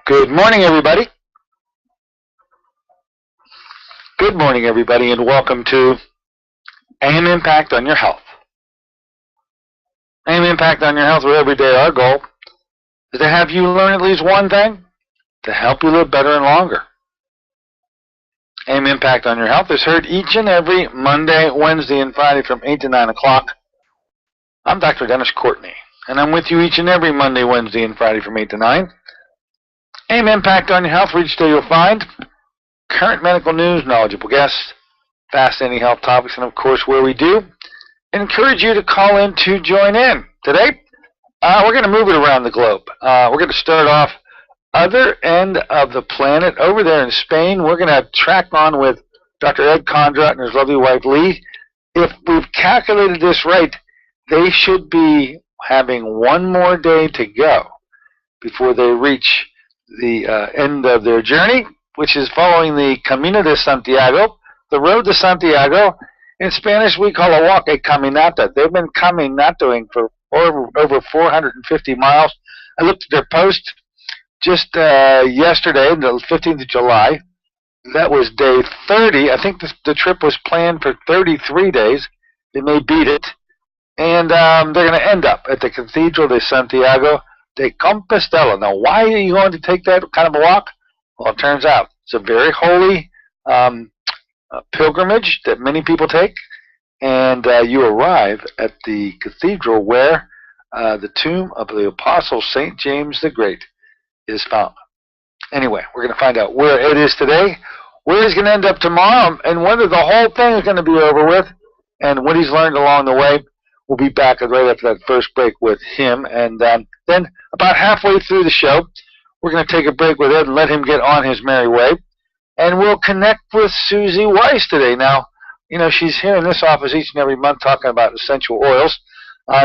Good morning, everybody. Good morning, everybody, and welcome to AM Impact on Your Health. AM Impact on Your Health, where every day our goal is to have you learn at least one thing to help you live better and longer. AM Impact on Your Health is heard each and every Monday, Wednesday, and Friday from 8 to 9 o'clock. I'm Dr. Dennis Courtney, and I'm with you each and every Monday, Wednesday, and Friday from 8 to 9. AM Impact on Your Health, where each day you'll find current medical news, knowledgeable guests, fascinating health topics, and of course, where we do encourage you to call in to join in. Today, we're going to move it around the globe. We're going to start off other end of the planet over there in Spain. We're going to track on with Dr. Ed Kondrot and his lovely wife, Lee. If we've calculated this right, they should be having one more day to go before they reach the end of their journey, which is following the Camino de Santiago, the road to Santiago. In Spanish, we call a walk a caminata. They've been caminatoing for over 450 miles. I looked at their post just yesterday, the 15th of July. That was day 30. I think the trip was planned for 33 days. They may beat it. And they're going to end up at the Cathedral de Santiago de Compostela. Now, why are you going to take that kind of a walk? Well, it turns out it's a very holy pilgrimage that many people take, and you arrive at the cathedral where the tomb of the Apostle St. James the Great is found. Anyway, we're going to find out where it is today, where he's going to end up tomorrow, and whether the whole thing is going to be over with, and what he's learned along the way. We'll be back right after that first break with him, and then about halfway through the show, we're going to take a break with Ed and let him get on his merry way. And we'll connect with Susie Weiss today. Now, you know, she's here in this office each and every month talking about essential oils.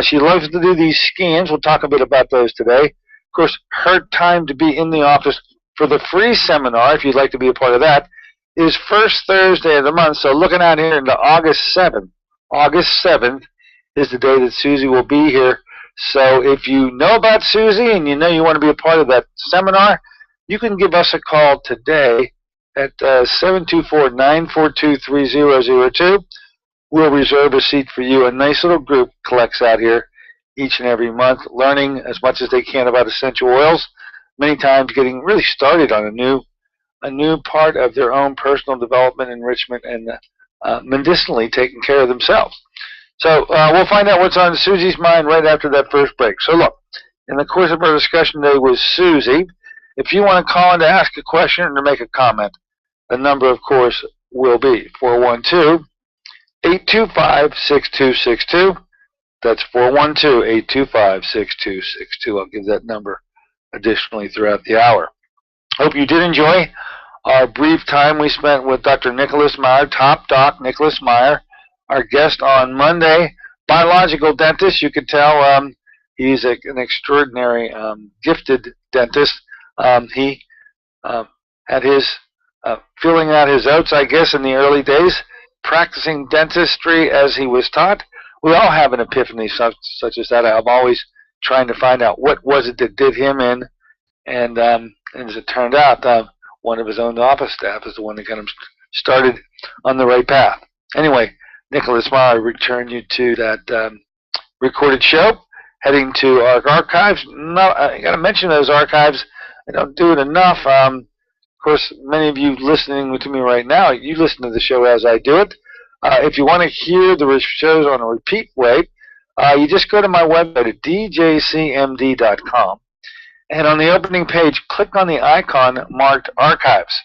She loves to do these scans. We'll talk a bit about those today. Of course, her time to be in the office for the free seminar, if you'd like to be a part of that, is first Thursday of the month. So looking out here into August 7th. August 7th is the day that Susie will be here. So if you know about Susie and you know you want to be a part of that seminar, you can give us a call today at 724-942-3002. We'll reserve a seat for you. A nice little group collects out here each and every month, learning as much as they can about essential oils, many times getting really started on a new part of their own personal development, enrichment, and medicinally taking care of themselves. So we'll find out what's on Susie's mind right after that first break. So look, in the course of our discussion today with Susie, if you want to call in to ask a question or to make a comment, the number, of course, will be 412-825-6262. That's 412-825-6262. I'll give that number additionally throughout the hour. Hope you did enjoy our brief time we spent with Dr. Nicholas Meyer, Top Doc Nicholas Meyer, our guest on Monday, biological dentist. You could tell he's an extraordinary, gifted dentist. He had his filling out his oats, I guess, in the early days, practicing dentistry as he was taught. We all have an epiphany such as that. I'm always trying to find out what was it that did him in, and as it turned out, one of his own office staff is the one that got him started on the right path. Anyway, Nicholas Meyer, I return you to that recorded show, heading to our archives. I got to mention those archives. I don't do it enough. Of course, many of you listening to me right now, you listen to the show as I do it. If you want to hear the shows on a repeat way, you just go to my website at djcmd.com. And on the opening page, click on the icon marked Archives.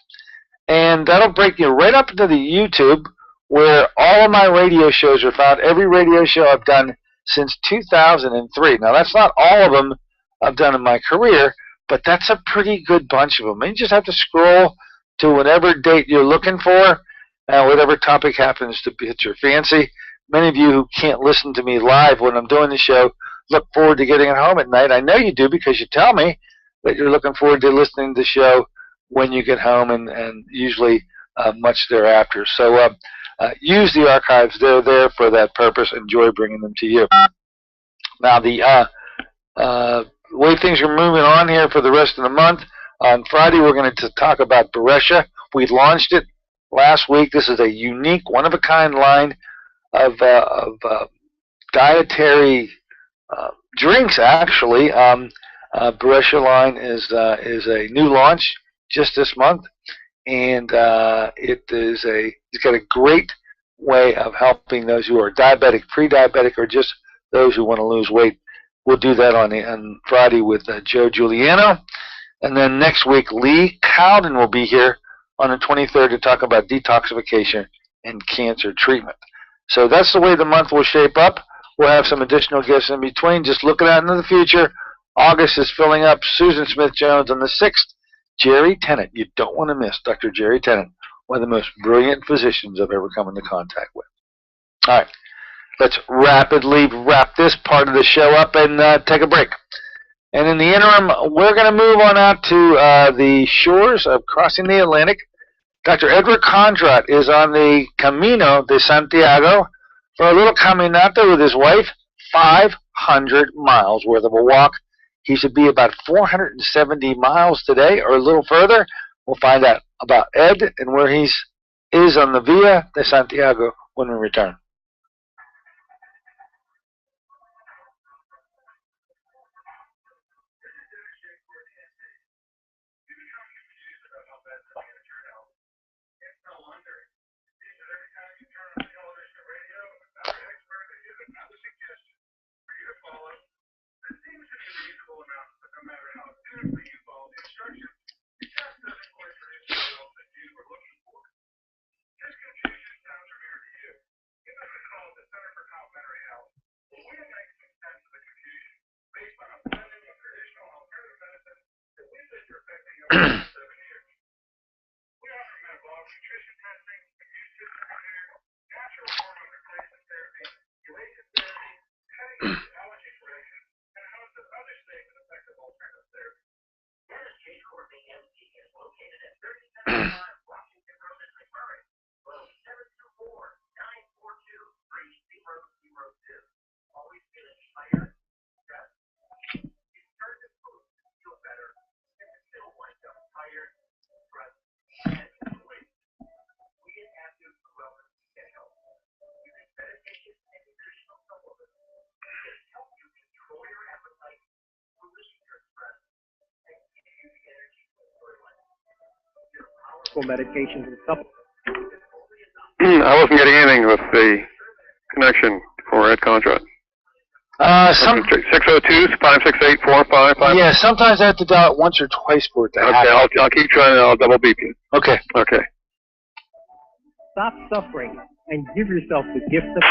And that'll break you right up into the YouTube, where all of my radio shows are found. Every radio show I've done since 2003. Now, that's not all of them I've done in my career, but that's a pretty good bunch of them. And you just have to scroll to whatever date you're looking for, whatever topic happens to hit your fancy. Many of you who can't listen to me live when I'm doing the show look forward to getting it home at night. I know you do because you tell me that you're looking forward to listening to the show when you get home, and usually much thereafter. So use the archives. They're there for that purpose. Enjoy bringing them to you. Now, the way things are moving on here for the rest of the month, on Friday we're going to talk about Beresha. We launched it last week. This is a unique, one-of-a-kind line of dietary drinks, actually. Beresha line is a new launch just this month, and it's got a great way of helping those who are diabetic, pre-diabetic, or just those who want to lose weight. We'll do that on Friday with Joe Giuliano. And then next week, Lee Cowden will be here on the 23rd to talk about detoxification and cancer treatment. So that's the way the month will shape up. We'll have some additional guests in between. Just looking out into the future, August is filling up. Susan Smith-Jones on the 6th. Jerry Tennant. You don't want to miss Dr. Jerry Tennant, one of the most brilliant physicians I've ever come into contact with. All right. Let's rapidly wrap this part of the show up and take a break. And in the interim, we're going to move on out to the shores of crossing the Atlantic. Dr. Edward Kondrot is on the Camino de Santiago for a little caminata with his wife, 500 miles worth of a walk. He should be about 470 miles today or a little further. We'll find out about Ed and where he is on the Via de Santiago when we return. Medications and supplements. I wasn't getting anything with the connection for Ed Kondrot. 602-568-4555. Yeah, sometimes I have to dial it once or twice for it to happen. Okay, I'll keep trying and I'll double beep you. Okay. Okay. Stop suffering and give yourself the gift of...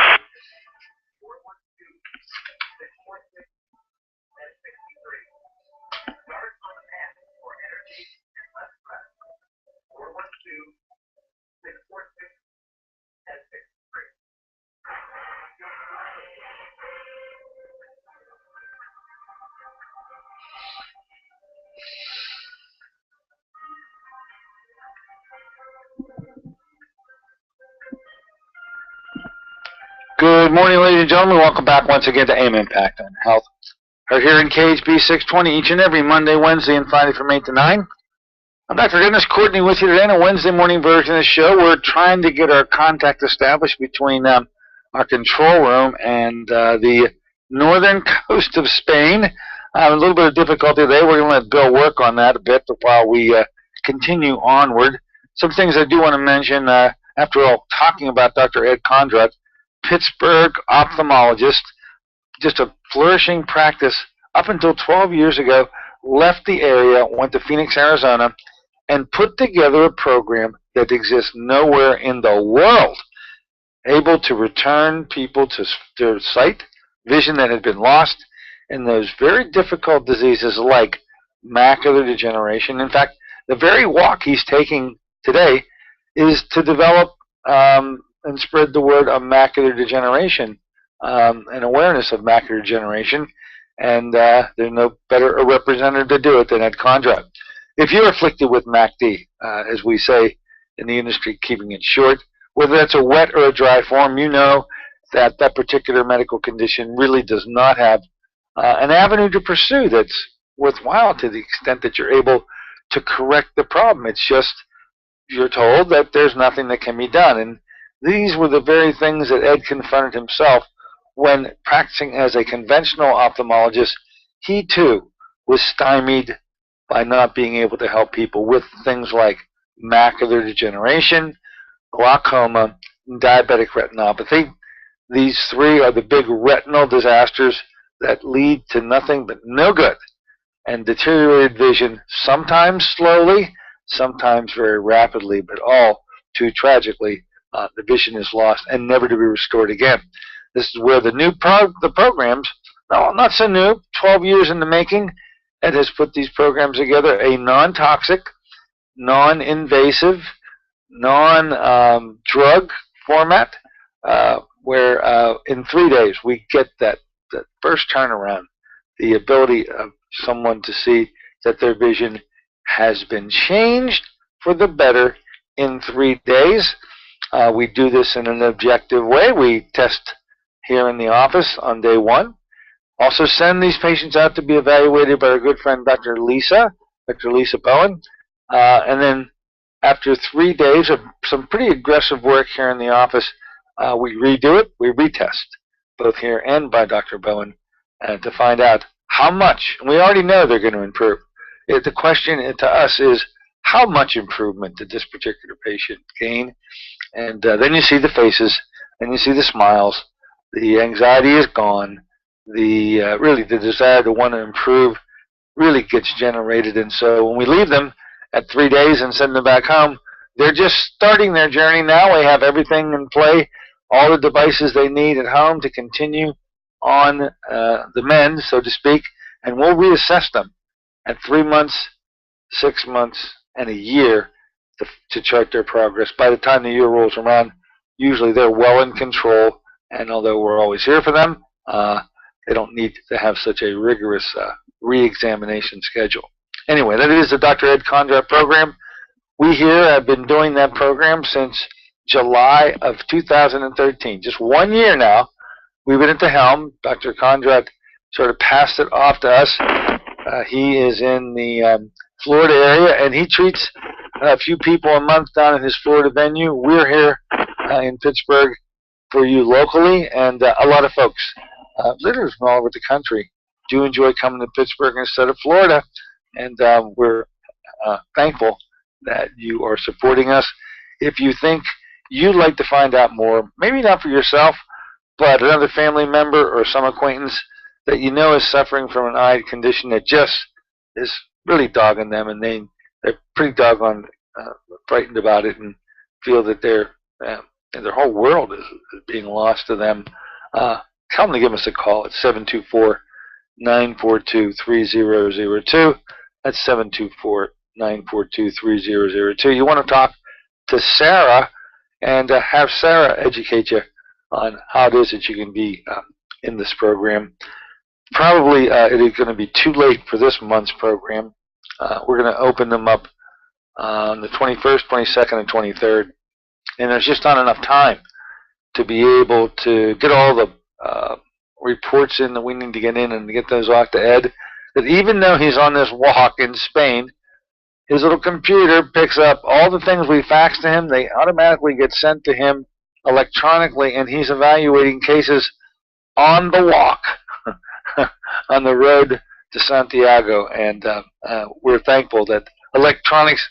Good morning, ladies and gentlemen. Welcome back once again to AIM Impact on Health. We're here in KHB 620 each and every Monday, Wednesday, and Friday from 8 to 9. I'm Dr. Dennis Courtney with you today in a Wednesday morning version of the show. We're trying to get our contact established between our control room and the northern coast of Spain. A little bit of difficulty today. We're going to let Bill work on that a bit while we continue onward. Some things I do want to mention, after all, talking about Dr. Ed Kondrot, Pittsburgh ophthalmologist, just a flourishing practice up until 12 years ago, left the area, went to Phoenix, Arizona, and put together a program that exists nowhere in the world, able to return people to their sight, vision that had been lost, in those very difficult diseases like macular degeneration. In fact, the very walk he's taking today is to develop and spread the word of macular degeneration and awareness of macular degeneration. And there's no better a representative to do it than Ed Kondrot. If you're afflicted with MACD, as we say in the industry, keeping it short, whether that's a wet or a dry form, you know that that particular medical condition really does not have an avenue to pursue that's worthwhile to the extent that you're able to correct the problem. It's just you're told that there's nothing that can be done. And these were the very things that Ed confronted himself when practicing as a conventional ophthalmologist. He too was stymied by not being able to help people with things like macular degeneration, glaucoma, and diabetic retinopathy. These three are the big retinal disasters that lead to nothing but no good and deteriorated vision, sometimes slowly, sometimes very rapidly, but all too tragically, the vision is lost and never to be restored again. This is where the programs, no, not so new, 12 years in the making, Ed has put these programs together, a non-toxic, non-invasive, non-drug format, where in 3 days we get that first turnaround, the ability of someone to see that their vision has been changed for the better in 3 days. We do this in an objective way. We test here in the office on day one. Also send these patients out to be evaluated by our good friend Dr. Lisa Bowen. And then after 3 days of some pretty aggressive work here in the office, we redo it, we retest, both here and by Dr. Bowen, to find out how much. And we already know they're going to improve. The question to us is, how much improvement did this particular patient gain? And then you see the faces, then you see the smiles, the anxiety is gone, really the desire to want to improve really gets generated. And so when we leave them at 3 days and send them back home, they're just starting their journey now. We have everything in play, all the devices they need at home to continue on the mend, so to speak, and we'll reassess them at 3 months, 6 months, and a year to chart their progress. By the time the year rolls around, usually they're well in control, and although we're always here for them, they don't need to have such a rigorous re-examination schedule. Anyway, that is the Dr. Ed Kondrot program. We here have been doing that program since July of 2013. Just 1 year now. We've been at the helm. Dr. Kondrot sort of passed it off to us. He is in the Florida area, and he treats a few people a month down at his Florida venue. We're here in Pittsburgh for you locally, and a lot of folks, literally from all over the country, do enjoy coming to Pittsburgh instead of Florida, and we're thankful that you are supporting us. If you think you'd like to find out more, maybe not for yourself, but another family member or some acquaintance that you know is suffering from an eye condition that just is really dogging them, and they're pretty doggone frightened about it and feel that their whole world is being lost to them, tell them to give us a call at 724-942-3002. That's 724-942-3002. You want to talk to Sarah and have Sarah educate you on how it is that you can be in this program. Probably it is going to be too late for this month's program. We're going to open them up on the 21st, 22nd, and 23rd. And there's just not enough time to be able to get all the reports in that we need to get in and to get those off to Ed. That even though he's on this walk in Spain, his little computer picks up all the things we fax to him. They automatically get sent to him electronically, and he's evaluating cases on the walk on the road to Santiago. And we're thankful that electronics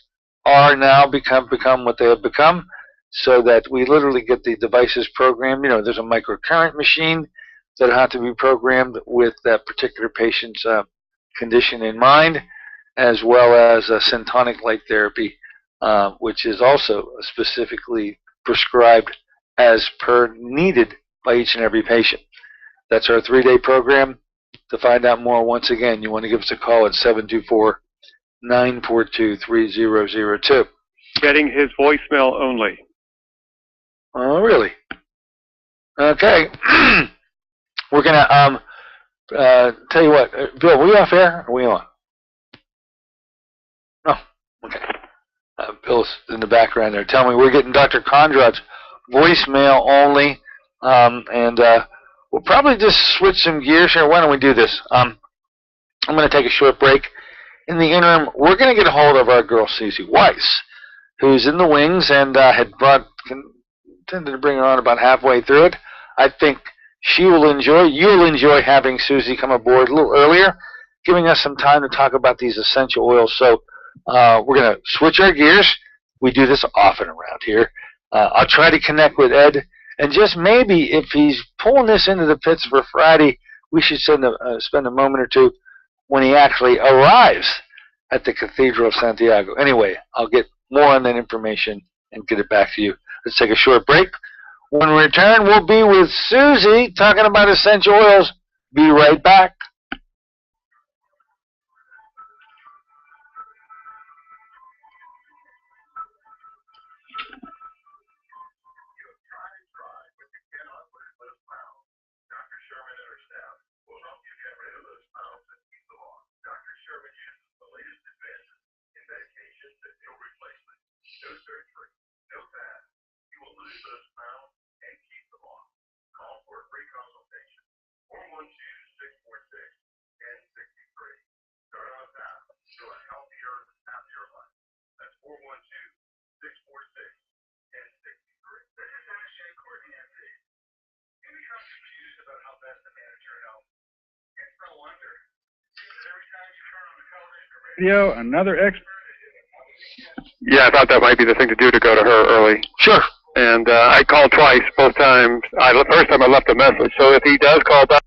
are now become what they have become, so that we literally get the devices programmed. You know, there's a microcurrent machine that have to be programmed with that particular patient's condition in mind, as well as a syntonic light therapy, which is also specifically prescribed as per needed by each and every patient. That's our 3-day program. To find out more, once again, you want to give us a call at 724-942-3002. getting his voicemail only. Oh, really? Okay. We're going to tell you what. Bill, are we off air? Or are we on? Oh, okay. Bill's in the background there. Tell me, we're getting Dr. Kondrot's voicemail only. And we'll probably just switch some gears here. Why don't we do this? I'm going to take a short break. In the interim, we're going to get a hold of our girl, Susie Weiss, who's in the wings and intended to bring her on about halfway through it. I think you'll enjoy having Susie come aboard a little earlier, giving us some time to talk about these essential oils. So we're going to switch our gears. We do this often around here. I'll try to connect with Ed, and just maybe if he's pulling this into the pits for Friday, we should spend a moment or two when he actually arrives at the Cathedral of Santiago. Anyway, I'll get more on that information and get it back to you. Let's take a short break. When we return, we'll be with Susie talking about essential oils. Be right back. Another expert. Yeah, I thought that might be the thing to do, to go to her early. Sure. And I called twice, both times. First time I left a message. So if he does call back.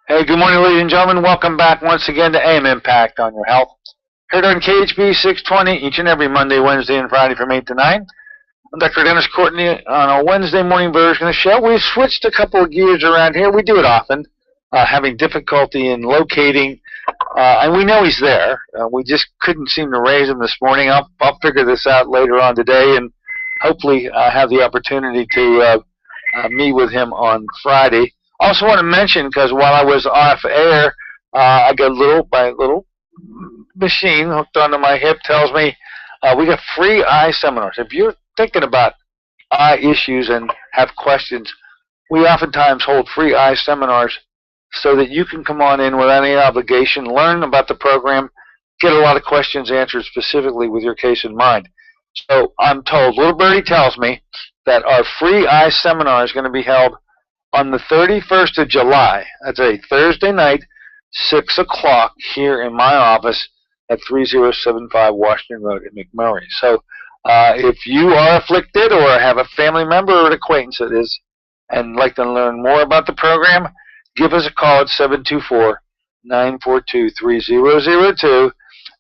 Hey, good morning, ladies and gentlemen. Welcome back once again to AM Impact on Your Health. Heard on KHB 620 each and every Monday, Wednesday, and Friday from 8 to 9. I'm Dr. Dennis Courtney on a Wednesday morning version of the show. We've switched a couple of gears around here. We do it often, having difficulty in locating, and we know he's there. We just couldn't seem to raise him this morning. I'll figure this out later on today and hopefully have the opportunity to meet with him on Friday. Also want to mention, because while I was off air, I got my little machine hooked onto my hip tells me we got free eye seminars. If you're thinking about eye issues and have questions, we oftentimes hold free eye seminars so that you can come on in without any obligation, learn about the program, get a lot of questions answered specifically with your case in mind. So I'm told, little birdie tells me, that our free eye seminar is going to be held on the 31st of July. That's a Thursday night, 6 o'clock here in my office at 3075 Washington Road in McMurray. So if you are afflicted or have a family member or an acquaintance that is and like to learn more about the program, give us a call at 724-942-3002.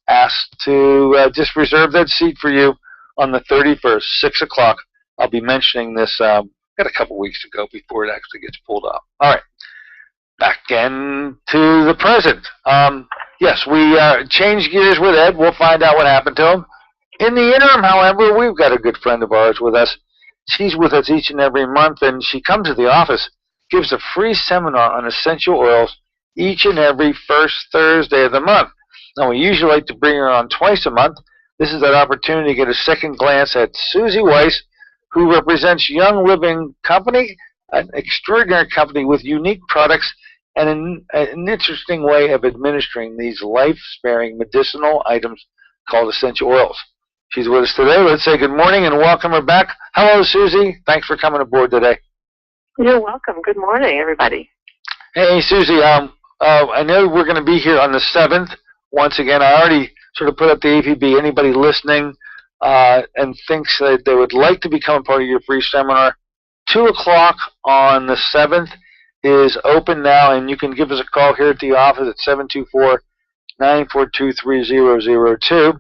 Ask to just reserve that seat for you on the 31st, 6 o'clock. I'll be mentioning this got a couple weeks to go before it actually gets pulled off. All right, back into the present. Yes, we changed gears with Ed. We'll find out what happened to him. In the interim, however, we've got a good friend of ours with us. She's with us each and every month, and she comes to the office, gives a free seminar on essential oils each and every first Thursday of the month. Now, we usually like to bring her on twice a month. This is that opportunity to get a second glance at Susie Weiss, who represents Young Living Company an extraordinary company with unique products and an interesting way of administering these life-sparing medicinal items called essential oils. She's with us today. Let's say good morning and welcome her back. Hello, Susie. Thanks for coming aboard today. You're welcome. Good morning, everybody. Hey, Susie. I know we're going to be here on the 7th. Once again, I already sort of put up the APB. Anybody listening and thinks that they would like to become a part of your free seminar, 2 o'clock on the 7th is open now, and you can give us a call here at the office at 724-942-3002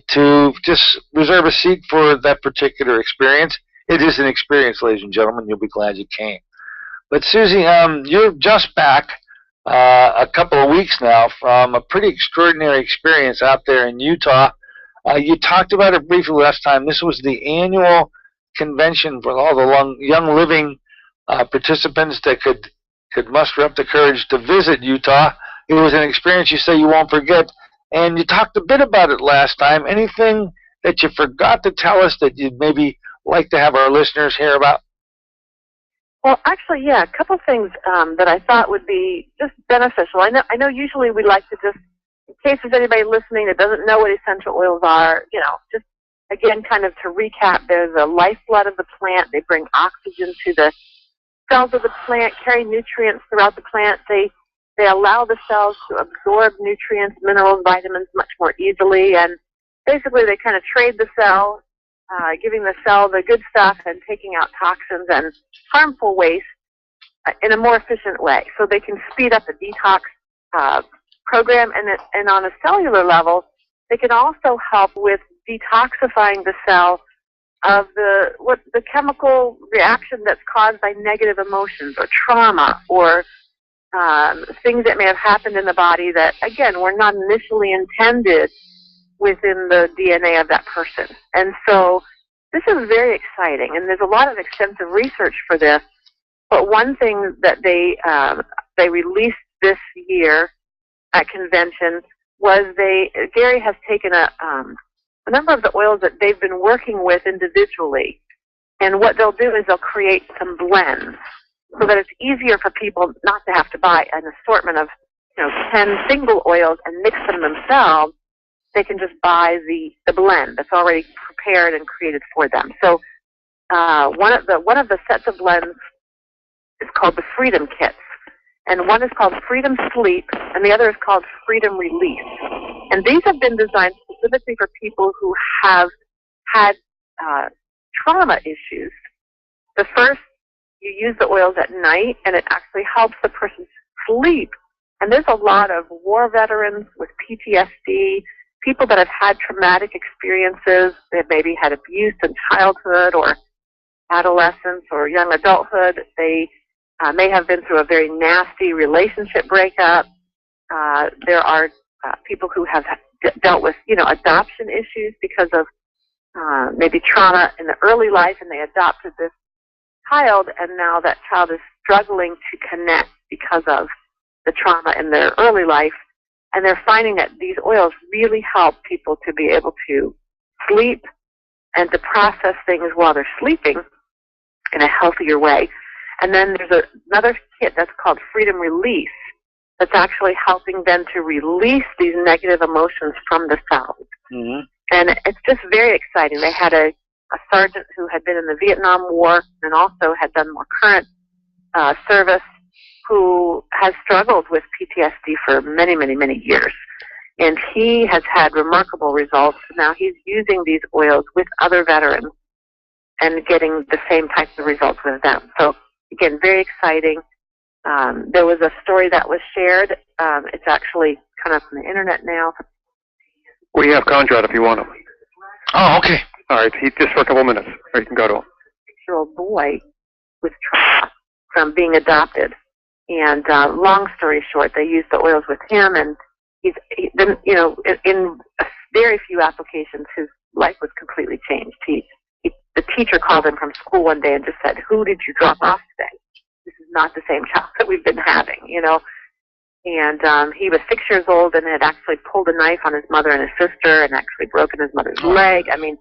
to just reserve a seat for that particular experience. It is an experience, ladies and gentlemen. You'll be glad you came. But Susie, you're just back a couple of weeks now from a pretty extraordinary experience out there in Utah. You talked about it briefly last time. This was the annual convention for all the young living participants that could muster up the courage to visit Utah. It was an experience you say you won't forget. And you talked a bit about it last time. Anything that you forgot to tell us that you'd maybe like to have our listeners hear about? Well, actually, yeah, a couple things that I thought would be just beneficial. I know usually we like to just, in case there's anybody listening that doesn't know what essential oils are, just again, kind of to recap, they're the lifeblood of the plant. They bring oxygen to the cells of the plant, carry nutrients throughout the plant. They allow the cells to absorb nutrients, minerals, vitamins much more easily, and basically they kind of trade the cell, giving the cell the good stuff and taking out toxins and harmful waste in a more efficient way. So they can speed up the detox program, and on a cellular level, they can also help with detoxifying the cell of the chemical reaction that's caused by negative emotions or trauma or things that may have happened in the body that, again, were not initially intended within the DNA of that person. And so this is very exciting, and there's a lot of extensive research for this. But one thing that they released this year at convention was Gary has taken a number of the oils that they've been working with individually, and what they'll do is they'll create some blends so that it's easier for people not to have to buy an assortment of 10 single oils and mix them themselves. They can just buy the blend that's already prepared and created for them. So one of the sets of blends is called the Freedom Kits, and one is called Freedom Sleep, and the other is called Freedom Release. And these have been designed specifically for people who have had trauma issues. The first, you use the oils at night, and it actually helps the person sleep. And there's a lot of war veterans with PTSD, people that have had traumatic experiences, that maybe had abuse in childhood or adolescence or young adulthood. They may have been through a very nasty relationship breakup. There are people who have dealt with, adoption issues because of maybe trauma in the early life, and they adopted this child, and now that child is struggling to connect because of the trauma in their early life. And they're finding that these oils really help people to be able to sleep and to process things while they're sleeping in a healthier way. And then there's another kit that's called Freedom Release that's actually helping them to release these negative emotions from the cells. Mm-hmm. And it's just very exciting. They had a sergeant who had been in the Vietnam War and also had done more current service, who has struggled with PTSD for many, many, many years. And he has had remarkable results. Now he's using these oils with other veterans and getting the same types of results with them. So, again, very exciting. There was a story that was shared. It's actually kind of on the internet now. We have Kondrot if you want him. Oh, okay. All right, he's just for a couple minutes, or you can go to him. 6-year-old boy with trauma from being adopted. And long story short, they used the oils with him, and he's been, in very few applications, his life was completely changed. The teacher called him from school one day and just said, "Who did you drop off today? This is not the same child that we've been having," And he was 6 years old and had actually pulled a knife on his mother and his sister and actually broken his mother's leg. I mean,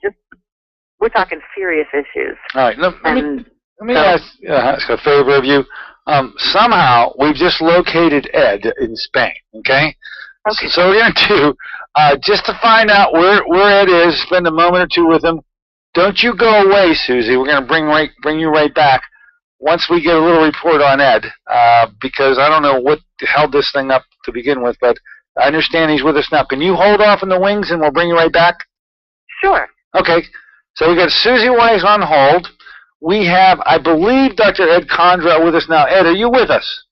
we're talking serious issues. All right. Let me ask a favor of you. Somehow, we've just located Ed in Spain, okay? Okay. So we're going to do, just to find out where Ed is, spend a moment or two with him. Don't you go away, Susie. We're going to bring you right back once we get a little report on Ed, because I don't know what held this thing up to begin with, but I understand he's with us now. Can you hold off in the wings and we'll bring you right back? Sure. Okay. So we got Susie Weiss on hold. We have, I believe, Dr. Ed Kondrot with us now. Ed, are you with us?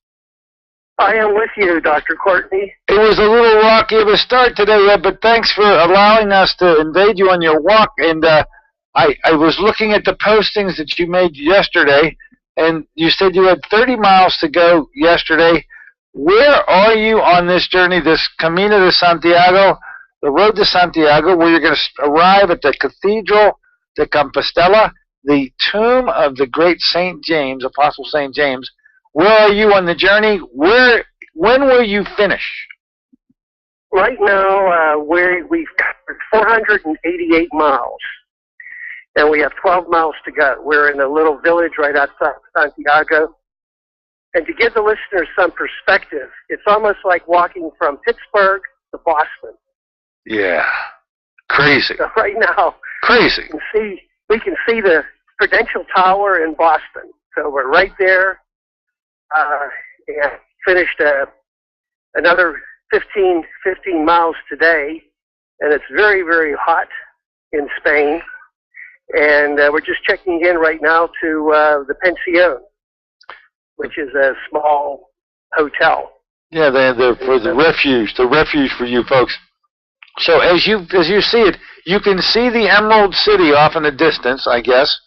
I am with you, Dr. Courtney. It was a little rocky of a start today, Ed, but thanks for allowing us to invade you on your walk. And I was looking at the postings that you made yesterday, and you said you had 30 miles to go yesterday. Where are you on this journey, this Camino de Santiago, the road to Santiago, where you're going to arrive at the Cathedral de Compostela, the tomb of the great St. James, Apostle St. James? Where are you on the journey? When will you finish? Right now, we've covered 488 miles, and we have 12 miles to go. We're in a little village right outside Santiago. And to give the listeners some perspective, it's almost like walking from Pittsburgh to Boston. Yeah. Crazy. So right now, Crazy. we can see the Prudential Tower in Boston. So we're right there, and finished another 15 miles today, and it's very, very hot in Spain. And we're just checking in right now to the Pension, which is a small hotel. Yeah, they're for the refuge for you folks. So as you see it, you can see the Emerald City off in the distance, I guess.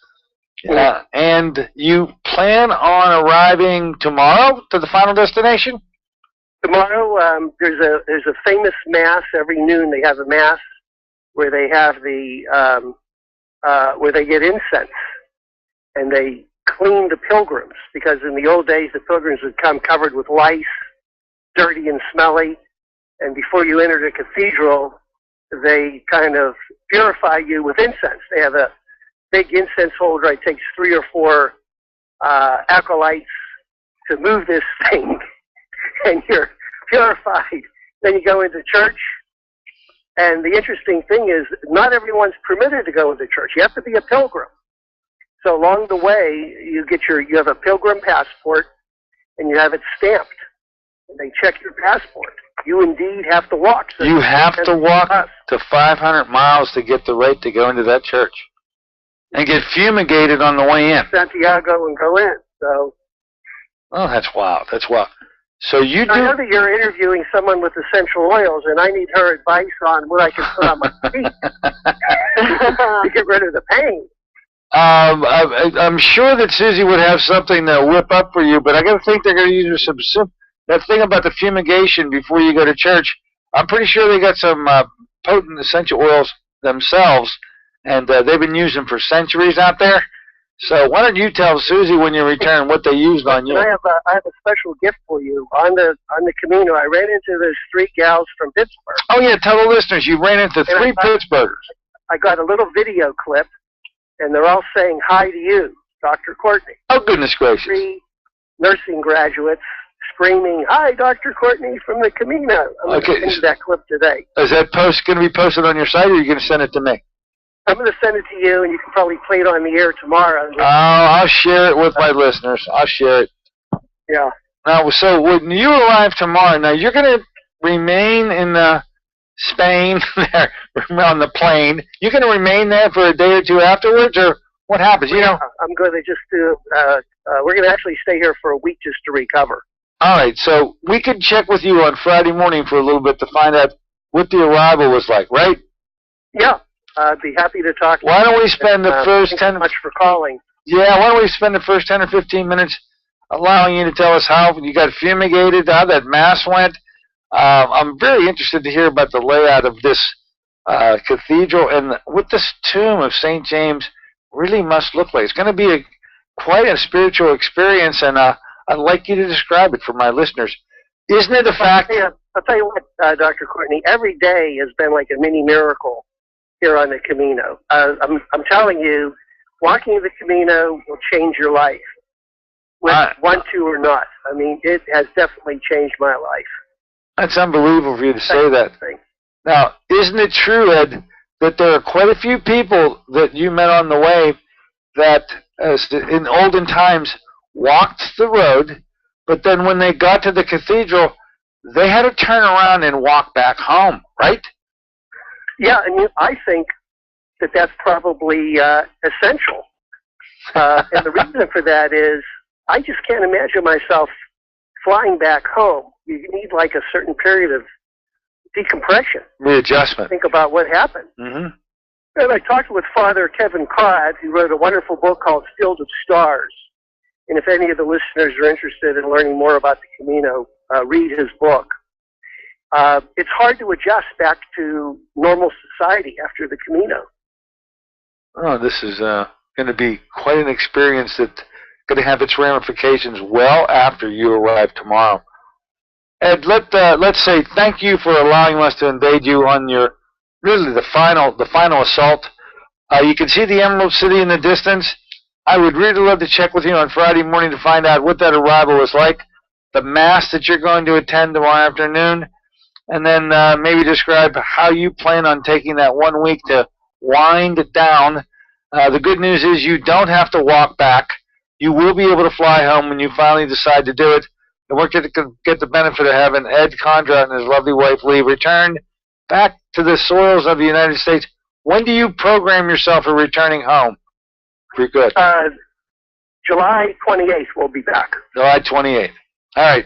And you plan on arriving tomorrow to the final destination? Tomorrow, there's a famous mass every noon. They have a mass where they have the where they get incense and they clean the pilgrims, because in the old days the pilgrims would come covered with lice, dirty and smelly, and before you enter the cathedral, they kind of purify you with incense. They have a big incense holder. It takes 3 or 4 acolytes to move this thing, and you're purified. Then you go into church, and the interesting thing is not everyone's permitted to go into church. You have to be a pilgrim. So along the way, you have a pilgrim passport, and you have it stamped. And they check your passport. You indeed have to walk. So you have to walk to 500 miles to get the right to go into that church and get fumigated on the way in. Santiago and go in. So. Oh, that's wild. That's wild. So you do. I know that you're interviewing someone with essential oils, and I need her advice on what I can put on my feet to get rid of the pain. I'm sure that Susie would have something to whip up for you, but I got to think they're going to use some. That thing about the fumigation before you go to church, I'm pretty sure they got some potent essential oils themselves, and they've been using for centuries out there. So why don't you tell Susie when you return what they used on you? I have a special gift for you. On the Camino, I ran into those 3 gals from Pittsburgh. Oh yeah, tell the listeners you ran into 3 Pittsburghers. I got a little video clip, and they're all saying hi to you, Dr. Courtney. Oh goodness gracious! 3 nursing graduates screaming, "Hi, Dr. Courtney from the Camino." I'm going to send you that clip today. Is that post going to be posted on your site, or are you going to send it to me? I'm going to send it to you, and you can probably play it on the air tomorrow. Oh, I'll share it with my listeners. I'll share it. Yeah. Now, so when you arrive tomorrow, now you're going to remain in Spain there on the plane. You're going to remain there for a day or 2 afterwards, or what happens? You know, I'm going to just do. We're going to actually stay here for a week just to recover. All right, so we could check with you on Friday morning for a little bit to find out what the arrival was like, right? Yeah. I'd be happy to talk. Why don't we spend the first 10? Thanks so much for calling. Yeah, why don't we spend the first 10 or 15 minutes allowing you to tell us how you got fumigated, how that mass went. I'm very interested to hear about the layout of this cathedral and what this tomb of St. James really must look like. It's going to be quite a spiritual experience, and I'd like you to describe it for my listeners. Isn't it a fact? I'll tell you what, Dr. Courtney, every day has been like a mini miracle here on the Camino. I'm telling you, walking the Camino will change your life, whether you want to or not. I mean, it has definitely changed my life. That's unbelievable for you to say that. Now, isn't it true, Ed, that there are quite a few people that you met on the way that, in olden times, walked the road, but then when they got to the cathedral, they had to turn around and walk back home, right? Yeah, I mean, I think that that's probably essential. And the reason for that is I just can't imagine myself flying back home. You need like a certain period of decompression. Readjustment. Think about what happened. Mm-hmm. And I talked with Father Kevin Codd, who wrote a wonderful book called Field of Stars. And if any of the listeners are interested in learning more about the Camino, read his book. It's hard to adjust back to normal society after the Camino. Oh, this is going to be quite an experience that's going to have its ramifications well after you arrive tomorrow. Ed, let's say thank you for allowing us to invade you on your really the final assault. You can see the Emerald City in the distance. I would really love to check with you on Friday morning to find out what that arrival was like, the Mass that you're going to attend tomorrow afternoon, and then maybe describe how you plan on taking that 1 week to wind down. The good news is you don't have to walk back. You will be able to fly home when you finally decide to do it. And we're going to get the benefit of having Ed Kondrot and his lovely wife Lee return back to the soils of the United States. When do you program yourself for returning home? Pretty good. July 28th we'll be back. July 28th. All right.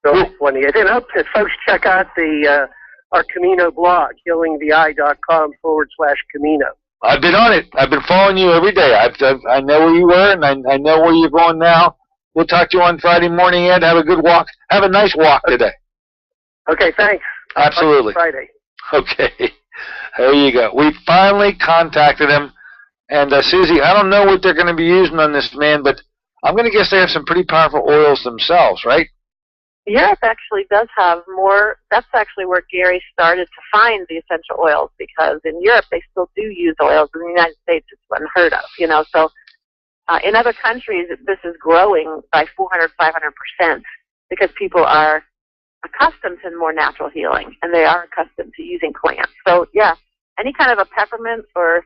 July 28th. And I hope that folks check out our Camino blog, healingtheye.com/Camino. I've been on it. I've been following you every day. I know where you were, and I know where you're going now. We'll talk to you on Friday morning, Ed. Have a good walk. Have a nice walk today. Okay, thanks. Absolutely. Friday. Okay. There you go. We finally contacted him. And Susie, I don't know what they're going to be using on this man, but I'm going to guess they have some pretty powerful oils themselves, right? Europe actually does have more. That's actually where Gary started to find the essential oils, because in Europe they still do use oils. In the United States it's unheard of, you know. So in other countries this is growing by 400-500% because people are accustomed to more natural healing and they are accustomed to using plants. So yeah, any kind of a peppermint or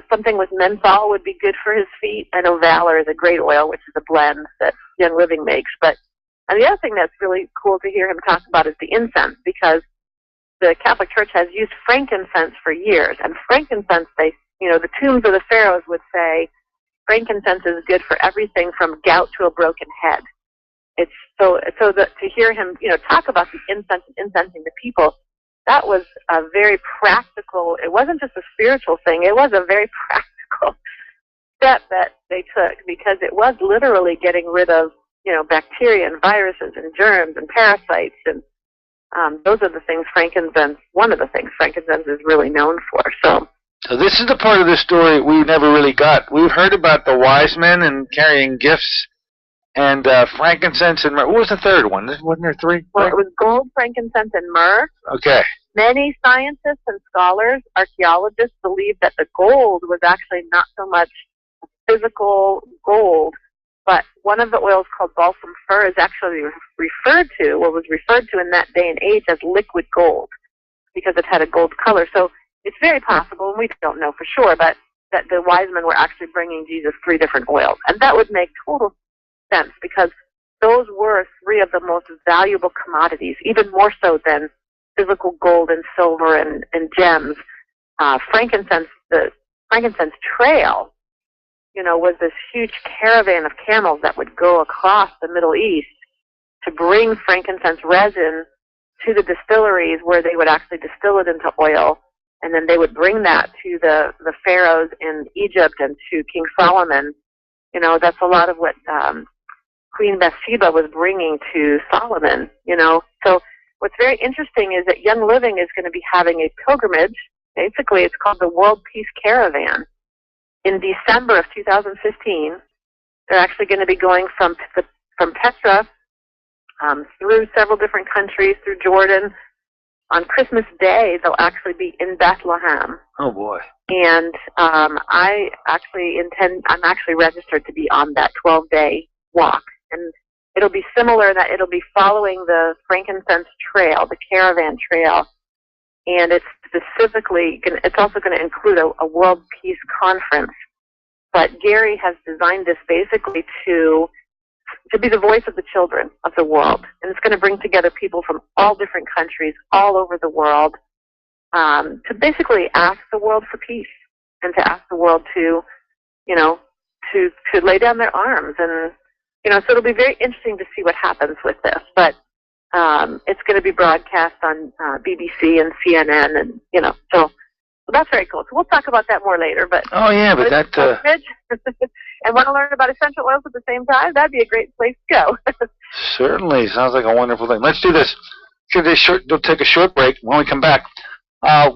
something with menthol would be good for his feet. I know Valor is a great oil, which is a blend that Young Living makes. But and the other thing that's really cool to hear him talk about is the incense, because the Catholic Church has used frankincense for years. And frankincense, the tombs of the pharaohs would say frankincense is good for everything from gout to a broken head. It's so that to hear him, talk about the incense and incensing the people, that was a very practical. It wasn't just a spiritual thing. It was a very practical step that they took, because it was literally getting rid of, bacteria and viruses and germs and parasites, and those are the things one of the things frankincense is really known for. So this is the part of the story we never really got. We've heard about the wise men and carrying gifts and frankincense and myrrh. What was the third one? Wasn't there three? Well, it was gold, frankincense, and myrrh. Okay. Many scientists and scholars, archaeologists, believe that the gold was actually not so much physical gold, but one of the oils called balsam fir is actually was referred to in that day and age as liquid gold, because it had a gold color. So it's very possible, and we don't know for sure, but that the wise men were actually bringing Jesus 3 different oils. And that would make total sense, because those were 3 of the most valuable commodities, even more so than physical gold and silver and gems. Frankincense, the frankincense trail, was this huge caravan of camels that would go across the Middle East to bring frankincense resin to the distilleries, where they would actually distill it into oil, and then they would bring that to the pharaohs in Egypt and to King Solomon. That's a lot of what Queen Bathsheba was bringing to Solomon, So what's very interesting is that Young Living is going to be having a pilgrimage. Basically, it's called the World Peace Caravan. In December of 2015, they're actually going to be going from Petra through several different countries, through Jordan. On Christmas Day, they'll actually be in Bethlehem. Oh, boy. And I actually I'm actually registered to be on that 12-day walk. And it'll be similar in that it'll be following the frankincense trail, the caravan trail. And it's it's also going to include a World Peace Conference. But Gary has designed this basically to be the voice of the children of the world. And it's going to bring together people from all different countries, all over the world, to basically ask the world for peace and to ask the world to, to lay down their arms. And, so it'll be very interesting to see what happens with this. But it's going to be broadcast on BBC and CNN and, so that's very cool. So we'll talk about that more later. But and want to learn about essential oils at the same time, that'd be a great place to go. Certainly. Sounds like a wonderful thing. Let's do this. We'll take a short break. When we come back,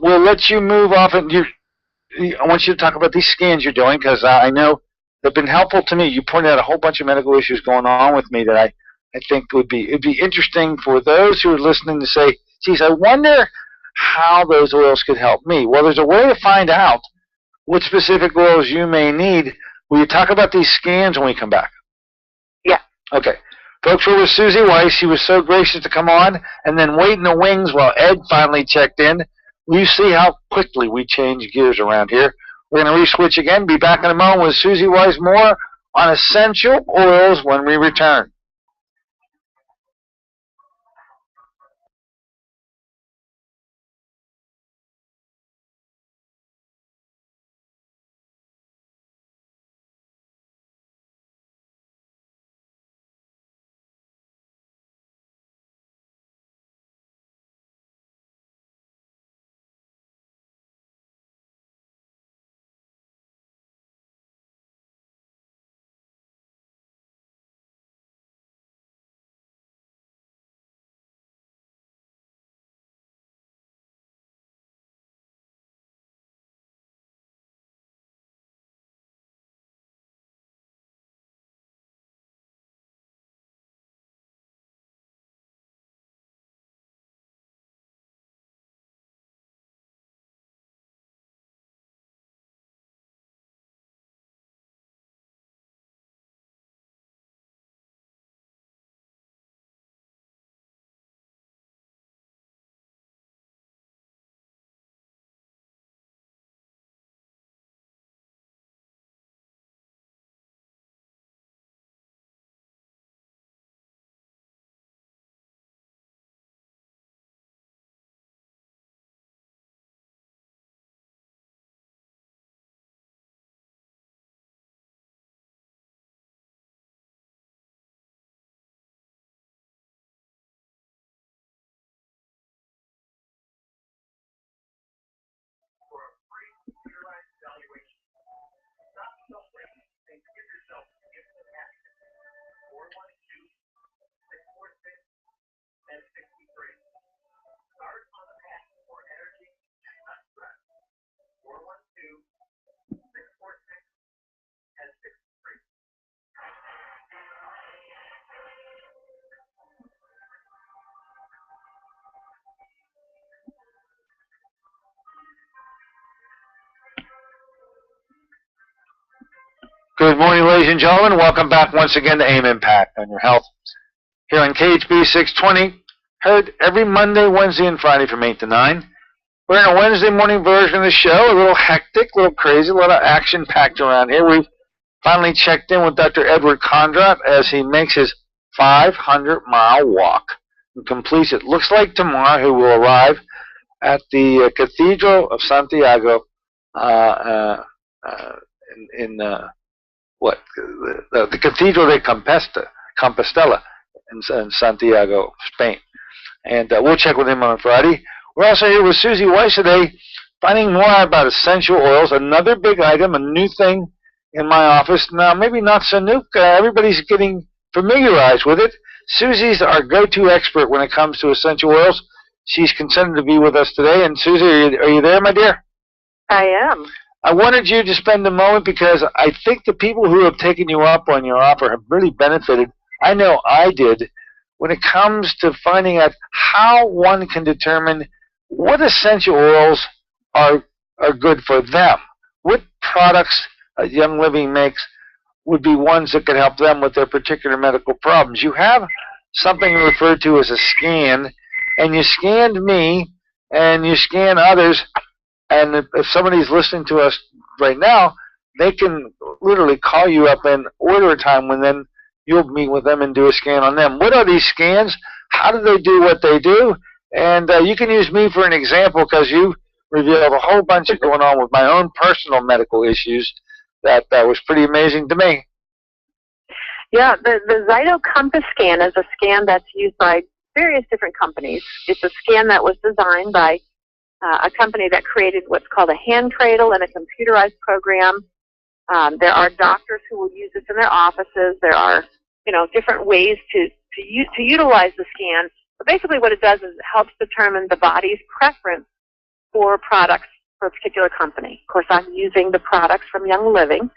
we'll let you move off. And I want you to talk about these scans you're doing, because I know they've been helpful to me. You pointed out a whole bunch of medical issues going on with me that I think it'd be interesting for those who are listening to say, geez, I wonder how those oils could help me. Well, there's a way to find out what specific oils you may need. Will you talk about these scans when we come back? Yeah. Okay. Folks, we're with Susie Weiss. She was so gracious to come on and then wait in the wings while Ed finally checked in. You see how quickly we change gears around here. We're going to re-switch again. Be back in a moment with Susie Weiss, more on essential oils when we return. Good morning, ladies and gentlemen. Welcome back once again to AIM Impact on Your Health here on KHB 620. Heard every Monday, Wednesday, and Friday from 8 to 9. We're in a Wednesday morning version of the show, a little hectic, a little crazy, a lot of action-packed around here. We've finally checked in with Dr. Edward Kondrot as he makes his 500-mile walk and completes it. Looks like tomorrow he will arrive at the Cathedral of Santiago the Cathedral de Compostela in Santiago, Spain. And we'll check with him on Friday. We're also here with Susie Weiss today, finding more out about essential oils, another big item, a new thing in my office. Now, maybe not so new. Everybody's getting familiarized with it. Susie's our go-to expert when it comes to essential oils. She's consented to be with us today. And Susie, are you there, my dear? I am. I wanted you to spend a moment because I think the people who have taken you up on your offer have really benefited. I know I did when it comes to finding out how one can determine what essential oils are are good for them? What products Young Living makes would be ones that could help them with their particular medical problems? You have something referred to as a scan, and you scanned me, and you scan others, and if somebody's listening to us right now, they can literally call you up and order a time when then you'll meet with them and do a scan on them. What are these scans? How do they do what they do? And you can use me for an example because you revealed a whole bunch of going on with my own personal medical issues that was pretty amazing to me. Yeah, the Zyto Compass scan is a scan that's used by various different companies. It's a scan that was designed by a company that created what's called a hand cradle and a computerized program. There are doctors who will use this in their offices. There are, different ways to utilize the scan. But basically what it does is it helps determine the body's preference for products for a particular company. Of course, I'm using the products from Young Living.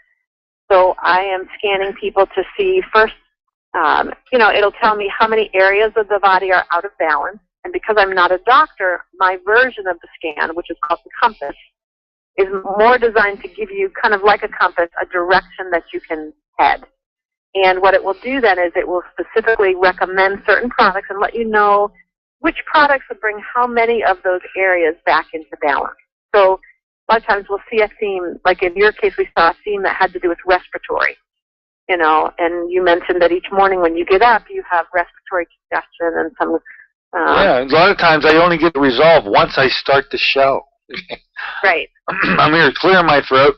So I am scanning people to see first, it'll tell me how many areas of the body are out of balance. And because I'm not a doctor, my version of the scan, which is called the compass, is more designed to give you, kind of like a compass, a direction that you can head. And what it will do then is it will specifically recommend certain products and let you know which products would bring how many of those areas back into balance. So a lot of times we'll see a theme, like in your case we saw a theme that had to do with respiratory, and you mentioned that each morning when you get up you have respiratory congestion and some... yeah, a lot of times I only get resolved once I start the show. Right. I'm here clearing my throat,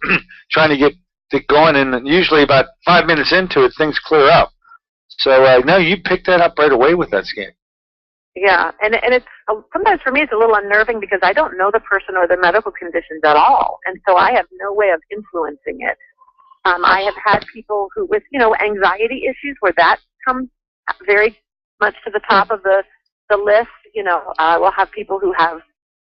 trying to get it going, and usually about 5 minutes into it, things clear up. So, no, you picked that up right away with that scan. Yeah, and it's sometimes for me it's a little unnerving because I don't know the person or their medical conditions at all, and so I have no way of influencing it. I have had people who with anxiety issues where that comes very much to the top of the list. We'll have people who have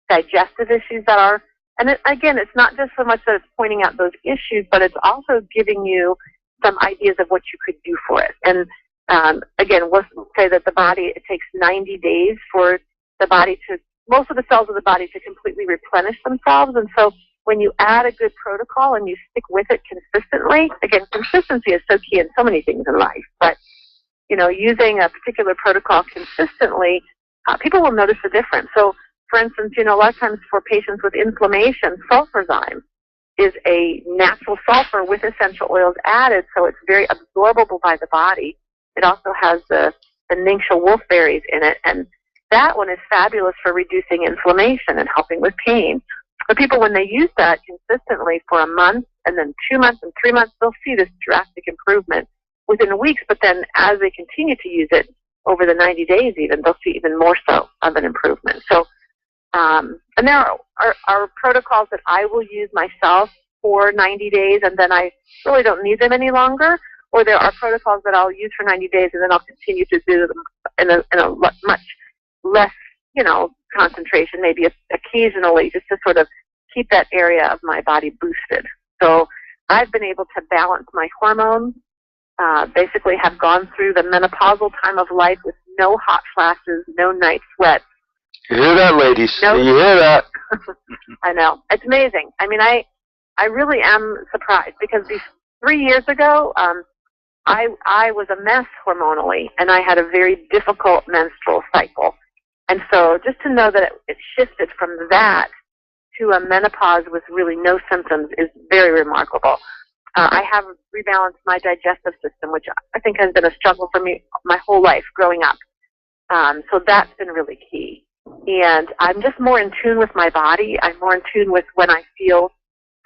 digestive issues that are, and again, it's not just so much that it's pointing out those issues, but it's also giving you some ideas of what you could do for it. And again, we'll say that the body, it takes 90 days for the body to, most of the cells of the body to completely replenish themselves. And so when you add a good protocol and you stick with it consistently, again, consistency is so key in so many things in life, but using a particular protocol consistently, people will notice the difference. So for instance, a lot of times for patients with inflammation, sulfurzyme is a natural sulfur with essential oils added, so it's very absorbable by the body. It also has the Ningxia wolfberries in it, and that one is fabulous for reducing inflammation and helping with pain. But people, when they use that consistently for a month, and then 2 months and 3 months, they'll see this drastic improvement within weeks, but then as they continue to use it over the 90 days even, they'll see even more so of an improvement. So, and there are protocols that I will use myself for 90 days, and then I really don't need them any longer. Or there are protocols that I'll use for 90 days, and then I'll continue to do them in a much less, concentration, maybe occasionally, just to sort of keep that area of my body boosted. So I've been able to balance my hormones, basically have gone through the menopausal time of life with no hot flashes, no night sweats. You hear that, ladies? No. You hear that? I know. It's amazing. I mean, I really am surprised because these 3 years ago, I was a mess hormonally, and I had a very difficult menstrual cycle. And so just to know that it shifted from that to a menopause with really no symptoms is very remarkable. I have rebalanced my digestive system, which I think has been a struggle for me my whole life growing up. So that's been really key. And I'm just more in tune with my body. I'm more in tune with when I feel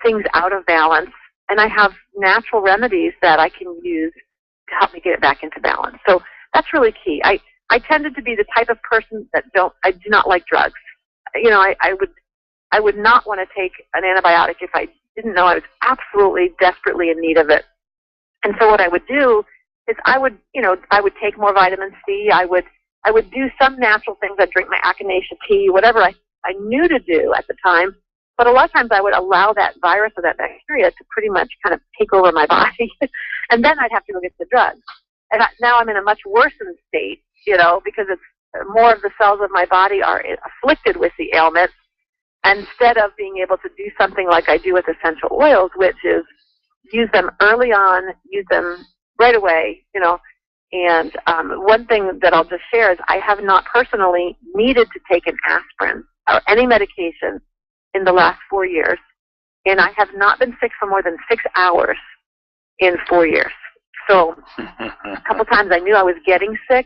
things out of balance. And I have natural remedies that I can use to help me get it back into balance. So that's really key. I tended to be the type of person that I do not like drugs. I would not want to take an antibiotic if I didn't know I was absolutely desperately in need of it. And so what I would do is I would take more vitamin C. I would do some natural things. I'd drink my echinacea tea, whatever I knew to do at the time. But a lot of times I would allow that virus or that bacteria to pretty much kind of take over my body. And then I'd have to go get the drugs. And now I'm in a much worsened state, because it's more of the cells of my body are afflicted with the ailment. instead of being able to do something like I do with essential oils, which is use them early on, use them right away, And one thing that I'll just share is I have not personally needed to take an aspirin or any medication in the last 4 years, and I have not been sick for more than 6 hours in 4 years. So a couple times I knew I was getting sick.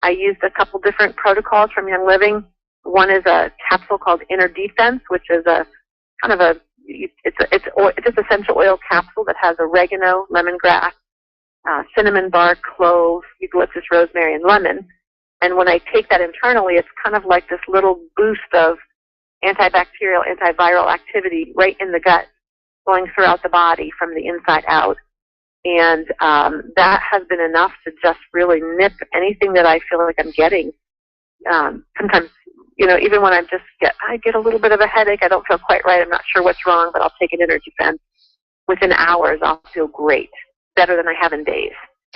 I used a couple different protocols from Young Living. One is a capsule called Inner Defense, which is it's just essential oil capsule that has oregano, lemongrass, cinnamon bark, clove, eucalyptus, rosemary, and lemon. And when I take that internally, it's kind of like this little boost of antibacterial, antiviral activity right in the gut, going throughout the body from the inside out. And that has been enough to just really nip anything that I feel like I'm getting. Sometimes, even when I get a little bit of a headache, I don't feel quite right, I'm not sure what's wrong, but I'll take an Inner Defense. Within hours, I'll feel great, better than I have in days.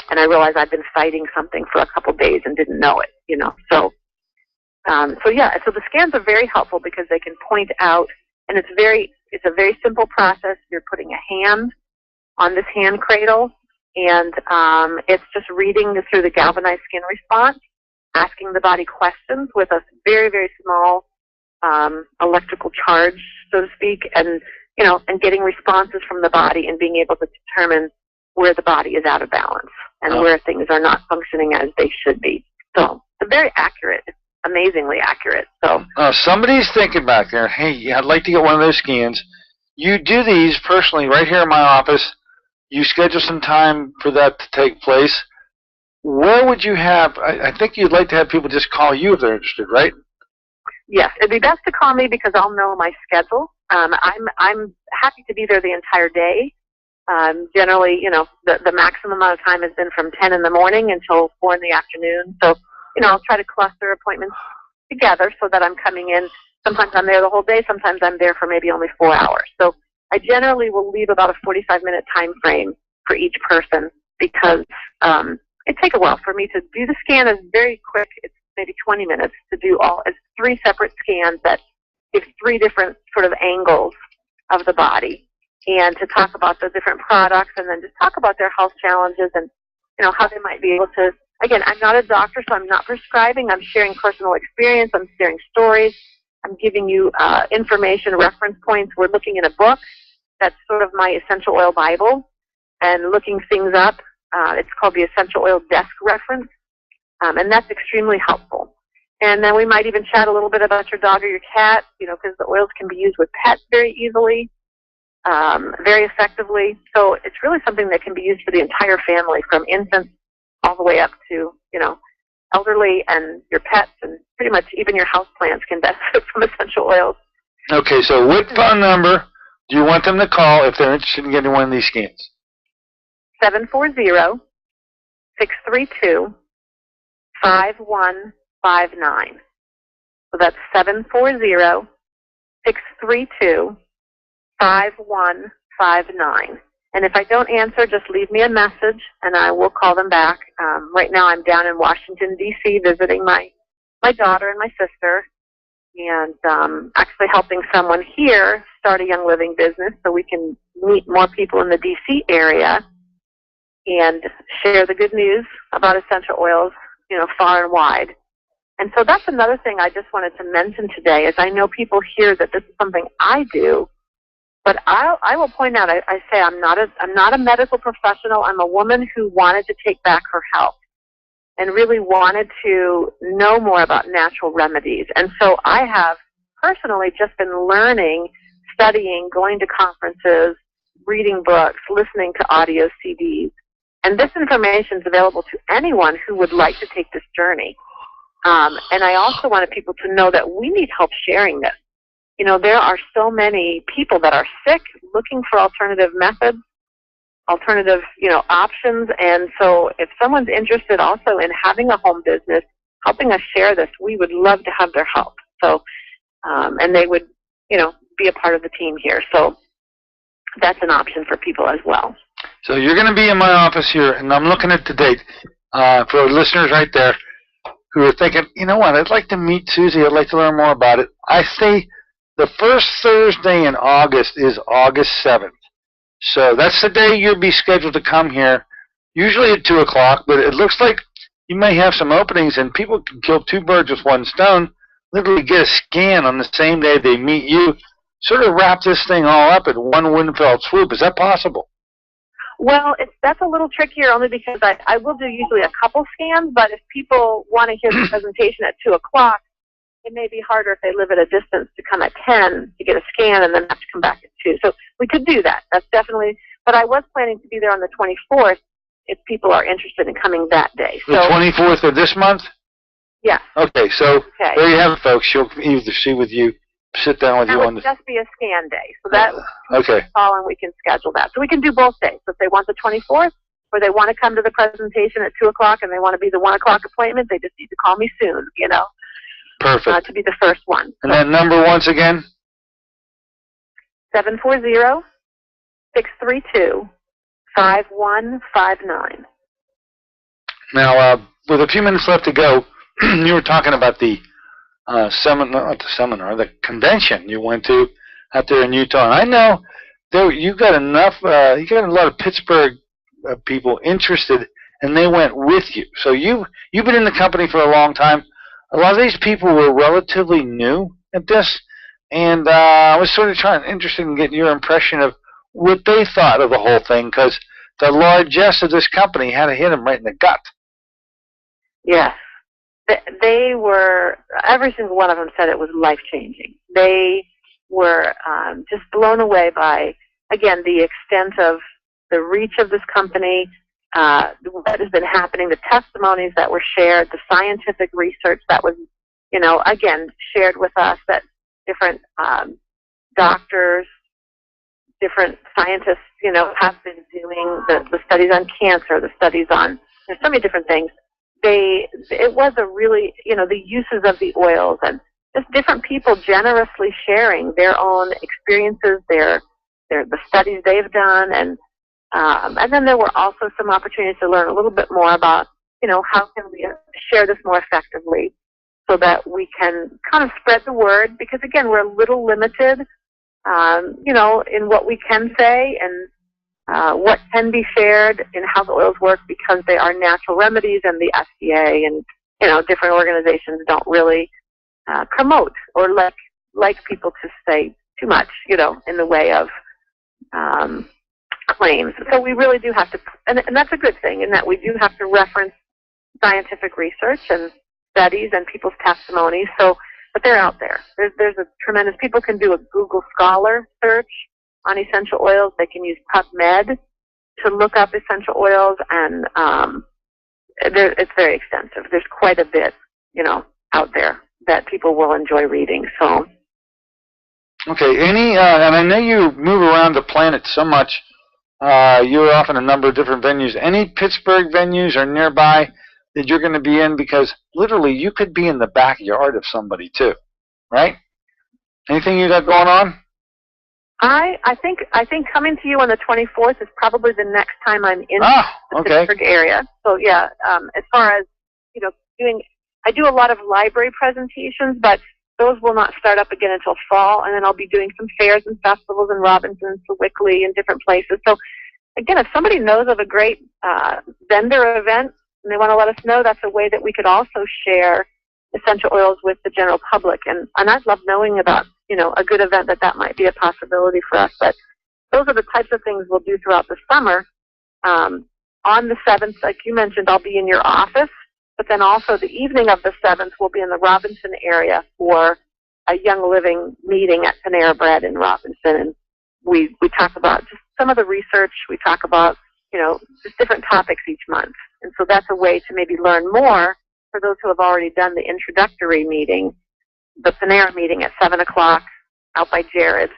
And I realize I've been fighting something for a couple days and didn't know it, So the scans are very helpful because they can point out, and it's a very simple process. You're putting a hand on this hand cradle, and it's just reading through the galvanized skin response, asking the body questions with a very, very small electrical charge, so to speak, and getting responses from the body and being able to determine where the body is out of balance and where things are not functioning as they should be. So it's very accurate. It's amazingly accurate. So somebody's thinking back there, hey, I'd like to get one of those scans. You do these personally right here in my office. You schedule some time for that to take place. Where would you have, I think you'd like to have people just call you if they're interested, right? Yes, it'd be best to call me because I'll know my schedule. I'm happy to be there the entire day. Generally, the maximum amount of time has been from 10 in the morning until 4 in the afternoon. So, I'll try to cluster appointments together so that I'm coming in. Sometimes I'm there the whole day. Sometimes I'm there for maybe only 4 hours. So I generally will leave about a 45-minute time frame for each person because it takes a while for me to do the scan. Is very quick. It's maybe 20 minutes to do all. It's 3 separate scans that give 3 different sort of angles of the body, and to talk about the different products, and then just talk about their health challenges and how they might be able to. Again, I'm not a doctor, so I'm not prescribing. I'm sharing personal experience. I'm sharing stories. I'm giving you information, reference points. We're looking in a book that's sort of my essential oil Bible and looking things up. It's called the Essential Oil Desk Reference, and that's extremely helpful. And then we might even chat a little bit about your dog or your cat, because the oils can be used with pets very easily, very effectively. So it's really something that can be used for the entire family, from infants all the way up to, elderly and your pets, and pretty much even your houseplants can benefit from essential oils. Okay, so what phone number do you want them to call if they're interested in getting one of these scans? 740-632-5159. So that's 740-632-5159. And if I don't answer, just leave me a message, and I will call them back. Right now I'm down in Washington, D.C., visiting my daughter and my sister, and actually helping someone here start a Young Living business so we can meet more people in the D.C. area and share the good news about essential oils, far and wide. And so that's another thing I just wanted to mention today, is I know people hear that this is something I do, but I will point out, I say I'm not a medical professional. I'm a woman who wanted to take back her health and really wanted to know more about natural remedies. And so I have personally just been learning, studying, going to conferences, reading books, listening to audio CDs. And this information is available to anyone who would like to take this journey. And I also wanted people to know that we need help sharing this. There are so many people that are sick, looking for alternative methods, alternative, options. And so if someone's interested also in having a home business, helping us share this, we would love to have their help. So, and they would, be a part of the team here. So that's an option for people as well. So you're going to be in my office here, and I'm looking at the date for listeners right there who are thinking, you know what, I'd like to meet Susie. I'd like to learn more about it. I say The first Thursday in August is August 7th. So that's the day you'll be scheduled to come here, usually at 2 o'clock, but it looks like you may have some openings, and people can kill two birds with one stone, literally get a scan on the same day they meet you, sort of wrap this thing all up at one wind fell swoop. Is that possible? Well, that's a little trickier only because I will do usually a couple scans, but if people want to hear the presentation at 2 o'clock, it may be harder if they live at a distance to come at 10 to get a scan and then have to come back at 2. So we could do that. That's definitely, but I was planning to be there on the 24th if people are interested in coming that day. The 24th of this month? Yeah. Okay, so there you have it, folks. She'll either see with you, sit down with you on the... That would just be a scan day. So that okay. Call and we can schedule that. So we can do both days. So if they want the 24th, or they want to come to the presentation at 2 o'clock and they want to be the 1 o'clock appointment, they just need to call me soon, you know. Perfect. To be the first one. And that number once again? 740-632-5159. Now, with a few minutes left to go, you were talking about the the convention you went to out there in Utah. And I know you got enough, you got a lot of Pittsburgh people interested, and they went with you. So you've been in the company for a long time. A lot of these people were relatively new at this, and I was sort of interested in getting your impression of what they thought of the whole thing, because the largesse of this company had to hit them right in the gut. Yes. They were, every single one of them said it was life-changing. They were just blown away by, again, the extent of the reach of this company, what has been happening, the testimonies that were shared, the scientific research that was, again, shared with us, that different doctors, different scientists, have been doing the studies on cancer, the studies on, there's so many different things. It was a really, the uses of the oils and just different people generously sharing their own experiences, the studies they've done, and then there were also some opportunities to learn a little bit more about, how can we share this more effectively so that we can kind of spread the word, because again, we're a little limited, in what we can say and what can be shared in how the oils work, because they are natural remedies, and the FDA and different organizations don't really promote or like people to say too much, in the way of claims. So we really do have to, and that's a good thing, in that we do have to reference scientific research and studies and people's testimonies. So, but they're out there. There's a tremendous. People can do a Google Scholar search on essential oils. They can use PubMed to look up essential oils, and it's very extensive. There's quite a bit, out there that people will enjoy reading. So, okay, and I know you move around the planet so much. You're off in a number of different venues. Any Pittsburgh venues or nearby that you're going to be in? Because literally, you could be in the backyard of somebody too, right? Anything you got going on? I think coming to you on the 24th is probably the next time I'm in the Pittsburgh area. So yeah, as far as I do a lot of library presentations, but those will not start up again until fall, and then I'll be doing some fairs and festivals in Robinson, Sewickley, and different places. So again, if somebody knows of a great vendor event and they want to let us know, that's a way that we could also share essential oils with the general public. And I'd love knowing about, a good event that might be a possibility for us. But those are the types of things we'll do throughout the summer. On the 7th, like you mentioned, I'll be in your office. But then also the evening of the 7th, we'll be in the Robinson area for a Young Living meeting at Panera Bread in Robinson. And we talk about just some of the research. We talk about, just different topics each month. And so that's a way to maybe learn more for those who have already done the introductory meeting. The Panera meeting at 7 o'clock out by Jared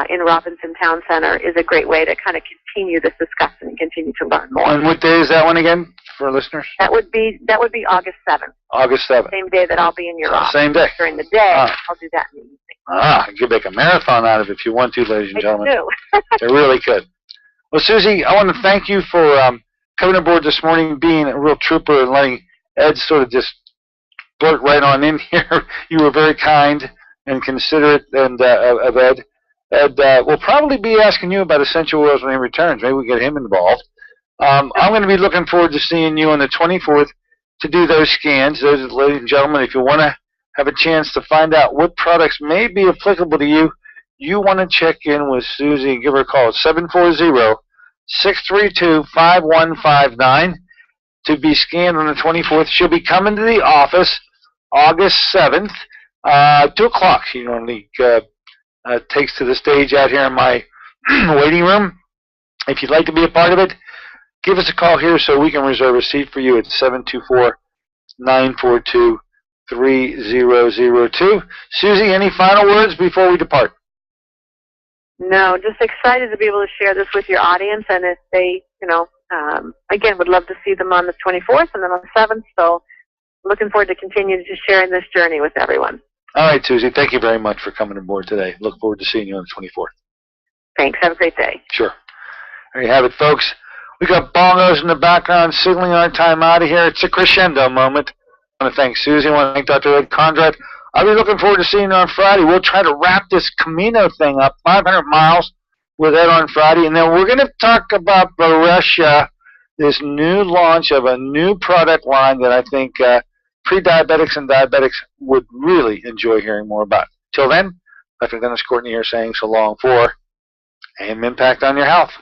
in Robinson Town Center is a great way to kind of continue this discussion and continue to learn more. And what day is that one again for listeners? That would be August 7th. August 7th. Same day that I'll be in your office. Same day. During the day, I'll do that in the evening. You could make a marathon out of it if you want to, ladies and gentlemen. I do. You really could. Well, Susie, I want to thank you for coming aboard this morning, being a real trooper, and letting Ed sort of just blurt right on in here. You were very kind, and considerate of Ed. Ed will probably be asking you about essential oils when he returns. Maybe we get him involved. I'm going to be looking forward to seeing you on the 24th to do those scans. Those, ladies and gentlemen, if you want to have a chance to find out what products may be applicable to you, you want to check in with Susie and give her a call at 740-632-5159 to be scanned on the 24th. She'll be coming to the office August 7th, 2 o'clock. She normally takes to the stage out here in my waiting room. If you'd like to be a part of it, give us a call here so we can reserve a seat for you at 724-942-3002. Susie, any final words before we depart? No, just excited to be able to share this with your audience, and if they, again, would love to see them on the 24th and then on the 7th, so looking forward to continuing to sharing this journey with everyone. All right, Susie, thank you very much for coming aboard today. Look forward to seeing you on the 24th. Thanks. Have a great day. Sure. There you have it, folks. We got bongos in the background signaling our time out of here. It's a crescendo moment. I want to thank Susie. I want to thank Dr. Ed Kondrot. I'll be looking forward to seeing you on Friday. We'll try to wrap this Camino thing up, 500 miles with Ed on Friday. And then we're going to talk about Baresha, this new launch of a new product line that I think pre-diabetics and diabetics would really enjoy hearing more about. Till then, Dr. Dennis Courtney here saying so long for AM Impact on Your Health.